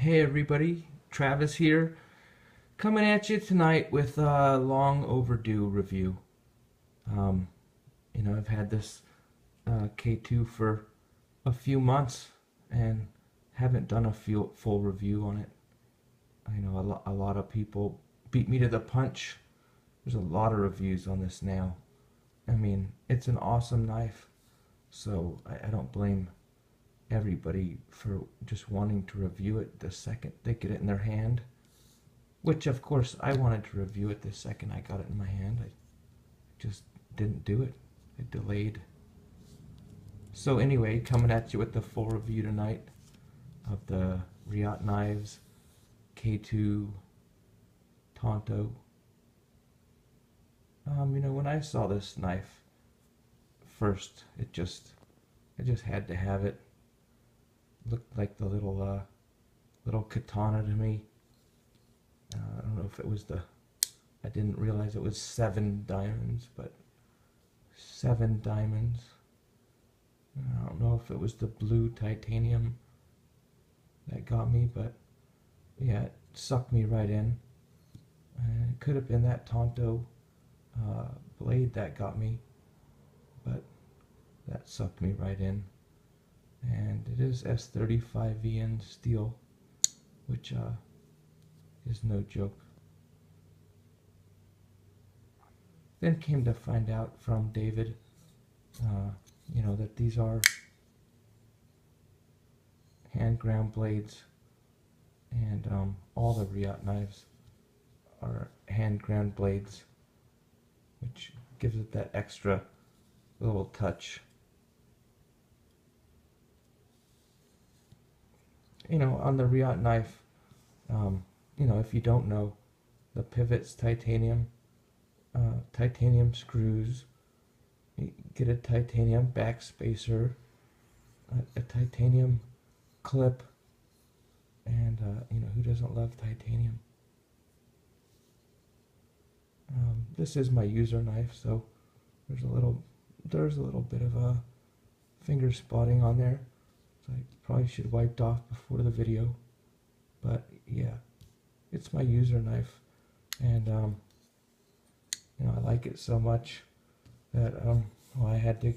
Hey everybody, Travis here, coming at you tonight with a long overdue review. Um, I've had this K2 for a few months and haven't done a full review on it. I know a lot of people beat me to the punch. There's a lot of reviews on this now. I mean, it's an awesome knife, so I don't blame everybody for just wanting to review it the second they get it in their hand. Which, of course, I wanted to review it the second I got it in my hand. I just didn't do it. I delayed. So anyway, coming at you with the full review tonight of the Reate Knives K-2 Tanto. When I saw this knife first, I just had to have it. Looked like the little katana to me. I don't know if it was I didn't realize it was 7 diamonds, but 7 diamonds. I don't know if it was the blue titanium that got me, but yeah, it sucked me right in. And it could have been that Tanto blade that got me, but that sucked me right in. And it is S35VN steel, which is no joke. Then came to find out from David, that these are hand ground blades, and all the Reate knives are hand ground blades, which gives it that extra little touch. On the Reate knife, if you don't know, the pivot's titanium, titanium screws, you get a titanium back spacer, a titanium clip, and who doesn't love titanium? This is my user knife, so there's a little bit of a finger spotting on there. So I probably should have wiped off before the video, but yeah, it's my user knife, and I like it so much that I had to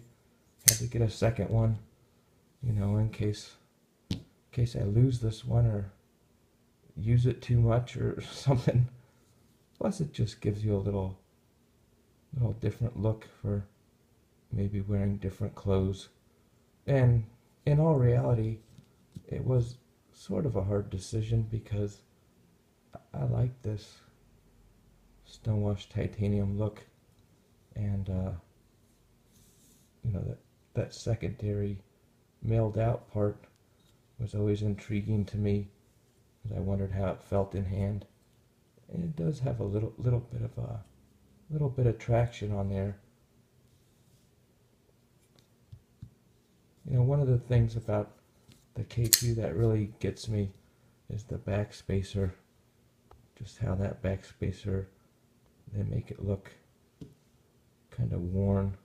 get a second one, in case I lose this one or use it too much or something. Plus, it just gives you a little different look for maybe wearing different clothes. And in all reality, it was sort of a hard decision because I like this stonewashed titanium look, and that secondary milled out part was always intriguing to me, because I wondered how it felt in hand. And it does have a little bit of traction on there. One of the things about the K2 that really gets me is the back spacer. Just how that back spacer, they make it look kind of worn,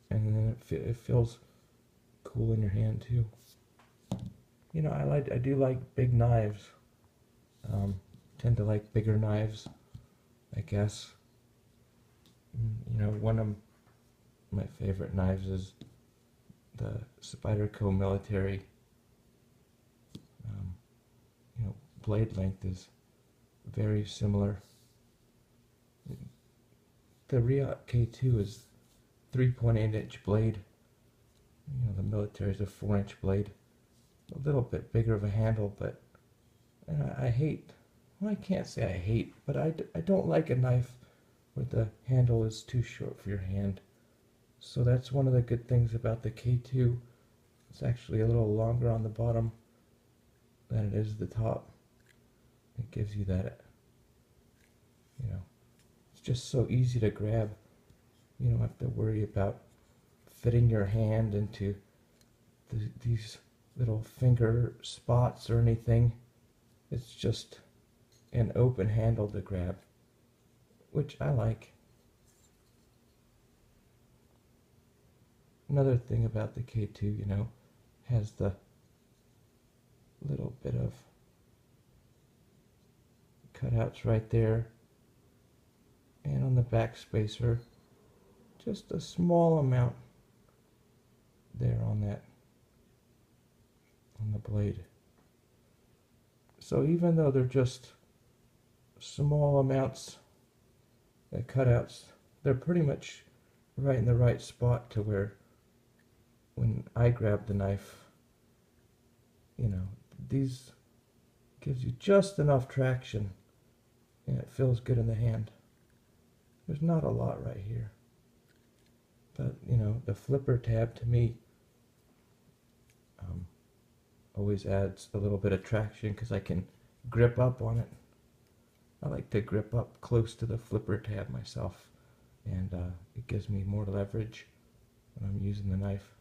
and then it feels cool in your hand too. I do like big knives. Tend to like bigger knives, I guess. One of my favorite knives is the Spyderco Military. Blade length is very similar. The Reate K2 is 3.8-inch blade. The military is a 4-inch blade. A little bit bigger of a handle, but I hate, well, I can't say I hate, but I don't like a knife where the handle is too short for your hand. So that's one of the good things about the K2. It's actually a little longer on the bottom than it is the top. It gives you that, it's just so easy to grab. You don't have to worry about fitting your hand into these little finger spots or anything. It's just an open handle to grab, which I like. Another thing about the K2, has the little bit of cutouts right there, and on the back spacer, just a small amount there on the blade. So even though they're just small amounts of cutouts, they're pretty much right in the right spot to where when I grab the knife, you know, these gives you just enough traction and it feels good in the hand. There's not a lot right here, but you know, the flipper tab to me always adds a little bit of traction because I can grip up on it. I like to grip up close to the flipper tab myself, and it gives me more leverage when I'm using the knife.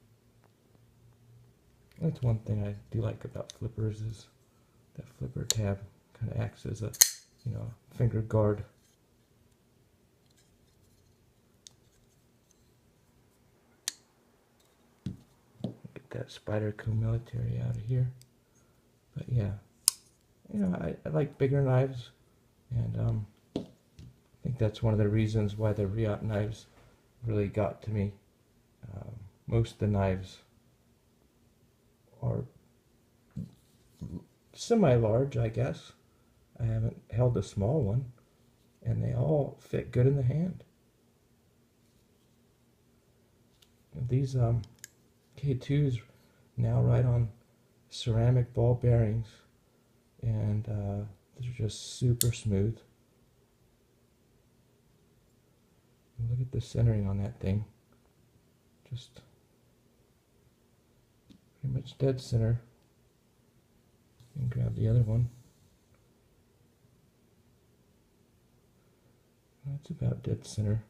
That's one thing I do like about flippers, is that flipper tab kind of acts as a, you know, finger guard. Get that Spyderco military out of here. But yeah, you know, I like bigger knives, and I think that's one of the reasons why the Reate knives really got to me. Most of the knives are semi-large, I guess. I haven't held a small one, and they all fit good in the hand. These K2s now ride on ceramic ball bearings, and they're just super smooth. Look at the centering on that thing. Just pretty much dead center. And grab the other one. That's about dead center.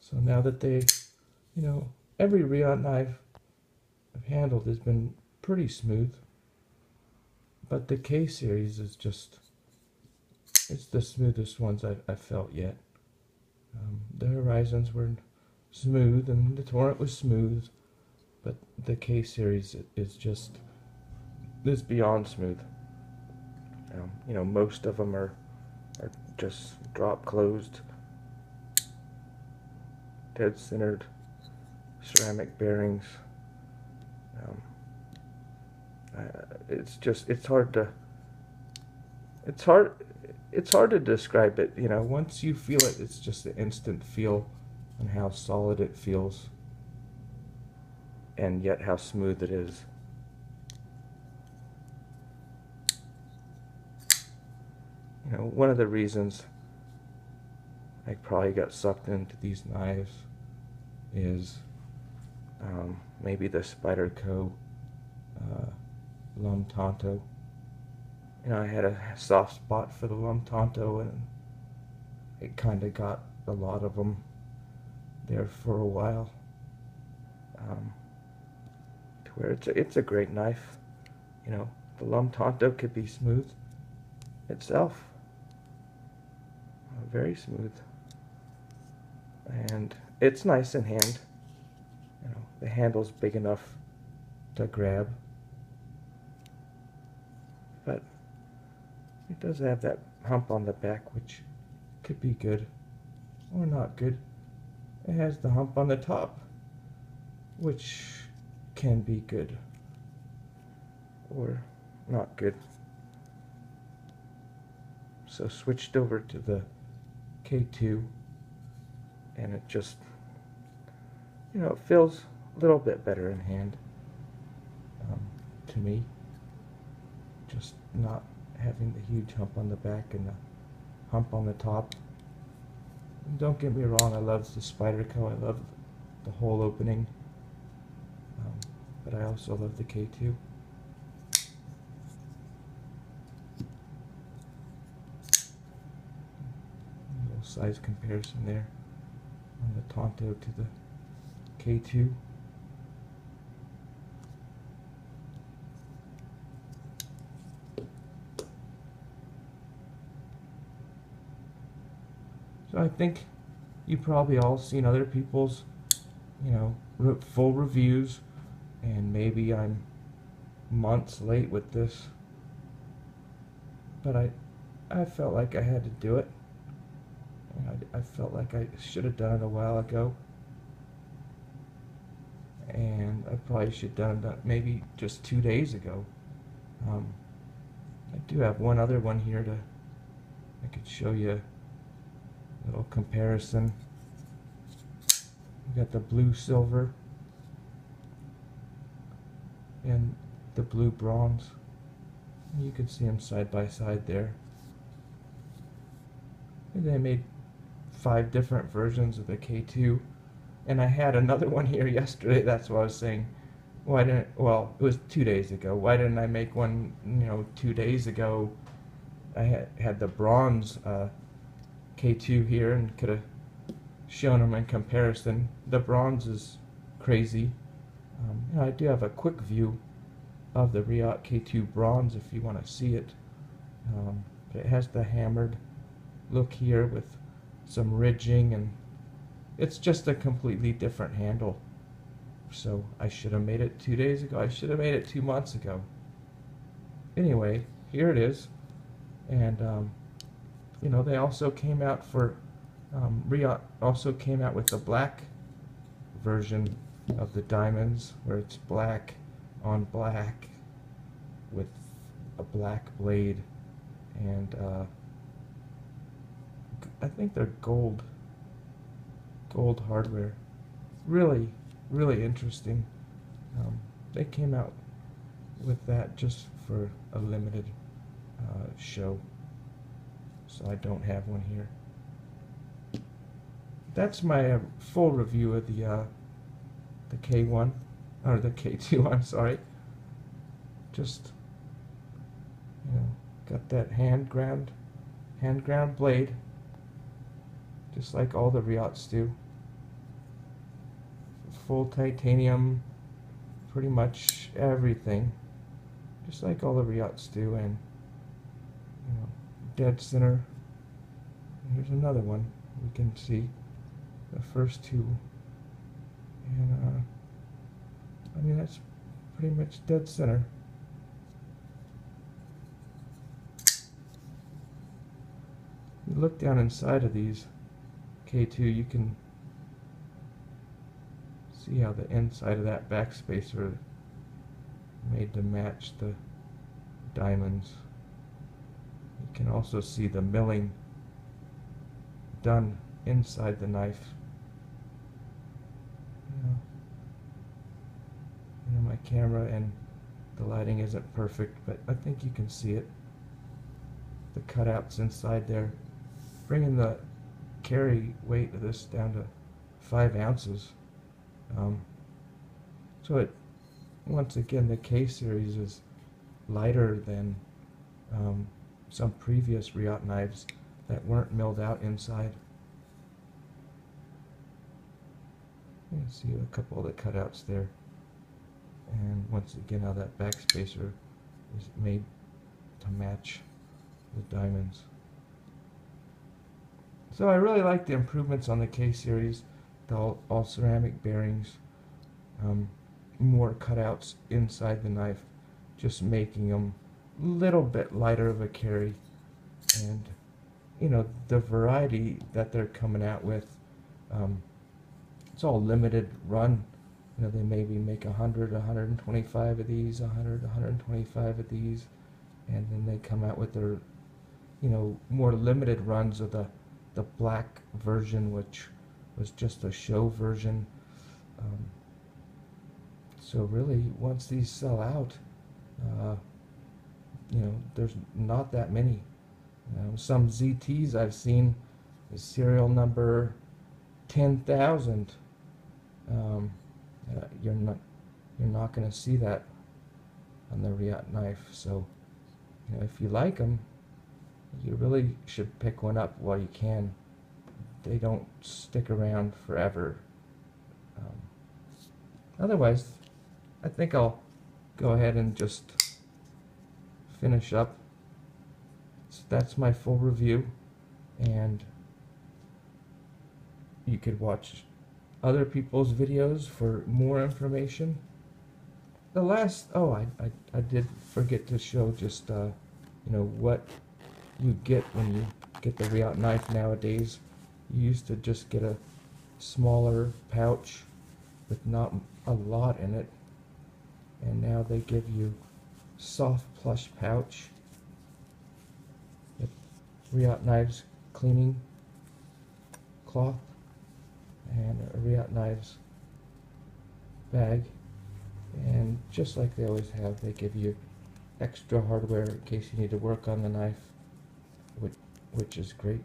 So now that they, you know, every Reate knife I've handled has been pretty smooth, but the K series is just, it's the smoothest ones I've felt yet. The Horizons were smooth and the Torrent was smooth, but the K series is just, is beyond smooth. You know, most of them are just drop closed, dead centered ceramic bearings. It's hard to describe it. You know, once you feel it, it's just the instant feel on how solid it feels, and yet how smooth it is. You know, one of the reasons I probably got sucked into these knives is maybe the Spyderco Tanto. You know, I had a soft spot for the Tanto, and it kind of got a lot of them there for a while. To where it's a great knife. You know, the Tanto could be smooth itself. Very smooth. And it's nice in hand. You know, the handle's big enough to grab. But it does have that hump on the back, which could be good or not good. It has the hump on the top, which can be good or not good. So switched over to the K2, and it just, you know, it feels a little bit better in hand to me. Just not having the huge hump on the back and the hump on the top. And don't get me wrong, I love the Spyderco, I love the whole opening, but I also love the K2. Little size comparison there on the Tanto to the K2. So I think you've probably all seen other people's, you know, full reviews and maybe I'm months late with this, but I felt like I had to do it. I felt like I should have done it a while ago, and I probably should have done it maybe just 2 days ago. Um, I do have one other one here I could show you a little comparison. We got the blue silver and the blue bronze. You can see them side by side there. And they made 5 different versions of the K2, and I had another one here yesterday. That's what I was saying. Why didn't, well, it was 2 days ago. Why didn't I make one, 2 days ago? I had the bronze K2 here and could have shown them in comparison. The bronze is crazy. I do have a quick view of the Reate K2 bronze if you want to see it. But it has the hammered look here with some ridging, and it's just a completely different handle. So I should have made it 2 days ago. I should have made it 2 months ago. Anyway, here it is. And they also came out for Reate also came out with the black version of the diamonds, where it's black on black with a black blade, and I think they're gold hardware. Really, really interesting. They came out with that just for a limited show, so I don't have one here. That's my full review of the K1 or the K2. I'm sorry. Just got that hand ground blade, just like all the Reates do. Full titanium, pretty much everything, just like all the Reates do, and dead center. And here's another one. We can see the first two, and I mean, that's pretty much dead center. You look down inside of these K2, you can see how the inside of that backspacer made to match the diamonds. You can also see the milling done inside the knife. My camera and the lighting isn't perfect, but I think you can see it. The cutouts inside there, bringing the carry weight of this down to 5 ounces. So it, once again, the K series is lighter than some previous Reate knives that weren't milled out inside. You can see a couple of the cutouts there. And once again, how that backspacer is made to match the diamonds. So I really like the improvements on the K series, the all ceramic bearings, more cutouts inside the knife, just making them a little bit lighter of a carry, and the variety that they're coming out with. It's all limited run. They maybe make 100, 125 of these, 100, 125 of these, and then they come out with their, more limited runs of the black version, which was just a show version. So really, once these sell out, there's not that many. Some ZTs I've seen is serial number 10,000. You're not going to see that on the Reate knife. So if you like them, you really should pick one up while you can. They don't stick around forever. Otherwise, I think I'll go ahead and just finish up. So that's my full review, and you could watch other people's videos for more information. the last, oh, I did forget to show just, what you get when you get the Reate knife nowadays. You used to just get a smaller pouch with not a lot in it, and now they give you soft plush pouch with Reate Knives cleaning cloth and a Reate Knives bag, and just like they always have, they give you extra hardware in case you need to work on the knife, which is great.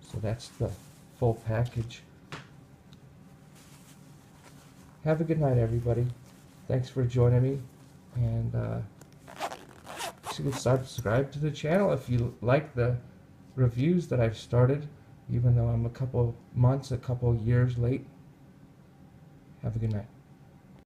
So that's the full package. Have a good night, everybody. Thanks for joining me, and you can subscribe to the channel if you like the reviews that I've started, even though I'm a couple months, a couple years late. Have a good night.